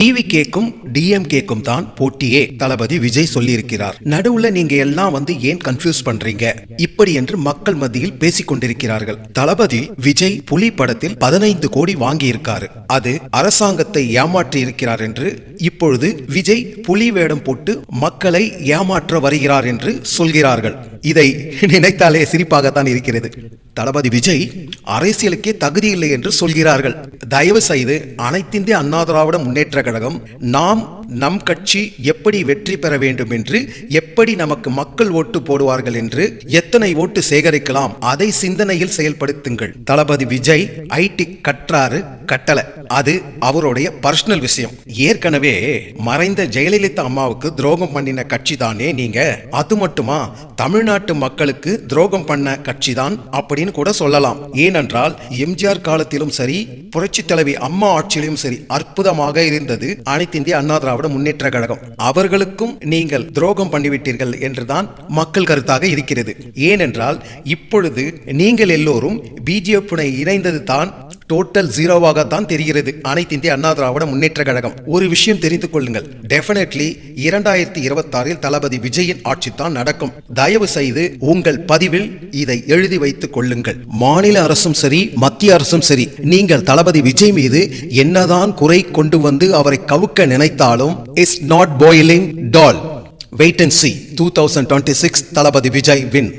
டிவிகேக்கும் டிஎம்கேக்கும் தான் போட்டியே தளபதி விஜய் சொல்லியிருக்கிறார். நடுவுல நீங்க எல்லாம் ஏன் கன்ஃபியூஸ் பண்றீங்க இப்படி என்று மக்கள் மத்தியில் பேசிக் கொண்டிருக்கிறார்கள். தளபதி விஜய் புலி படத்தில் 15 கோடி வாங்கி இருக்காரு. அது அரசாங்கத்தை ஏமாற்றி இருக்கிறார் என்று இப்பொழுது விஜய் புலி வேடம் போட்டு மக்களை ஏமாற்ற வருகிறார் என்று சொல்கிறார்கள். இதை நினைத்தாலே சிரிப்பாகத்தான் இருக்கிறது. தளபதி விஜய் அரசியலுக்கே தகுதி இல்லை என்று சொல்கிறார்கள். தயவு செய்து அனைத்திந்திய அண்ணா திராவிட முன்னேற்ற கழகம் நம் கட்சி எப்படி வெற்றி பெற வேண்டும் என்று, எப்படி நமக்கு மக்கள் ஓட்டு போடுவார்கள் என்று, எத்தனை ஓட்டு சேகரிக்கலாம் அதை சிந்தனையில் செயல்படுத்துங்கள். தளபதி விஜய் ஐடி கற்றாரு கட்டளை, அது அவருடைய பர்சனல் விஷயம். ஏற்கனவே மறைந்த ஜெயலலிதா அம்மாவுக்கு துரோகம் பண்ணின கட்சி தானே நீங்க. அது மட்டுமா தமிழ்நாட்டு மக்களுக்கு துரோகம் பண்ண கட்சி தான் அப்படின்னு கூட சொல்லலாம். ஏனென்றால் எம்ஜிஆர் காலத்திலும் சரி, புரட்சி தலைவி அம்மா ஆட்சியிலும் சரி அற்புதமாக இருந்தது அனைத்து இந்திய அண்ணா திராவிட முன்னேற்ற கழகம். அவர்களுக்கும் நீங்கள் துரோகம் பண்ணிவிட்டீர்கள் என்றுதான் மக்கள் கருத்தாக இருக்கிறது. ஏனென்றால் இப்பொழுது நீங்கள் எல்லோரும் பிஜேபி இணைந்தது தான் டோட்டல் ஜீரோவாக தான் தெரிகிறது அனைத்து இந்திய அண்ணா திராவிட முன்னேற்ற கழகம். ஒரு விஷயம் தெரிந்து கொள்ளுங்கள், டெஃபினெட்லி 2026 தளபதி விஜயின் ஆட்சி தான் நடக்கும். தயவு செய்து உங்கள் பதிவில் இதை எழுதி வைத்துக் கொள்ளுங்கள். மாநில அரசும் சரி, மத்திய அரசும் சரி, நீங்கள் தளபதி விஜய் மீது என்னதான் குறை கொண்டு வந்து அவரை கவுக்க நினைத்தாலும் இஸ் நாட் பாயிலிங் டால். Wait and see. 2026 தளபதி விஜய் வின்.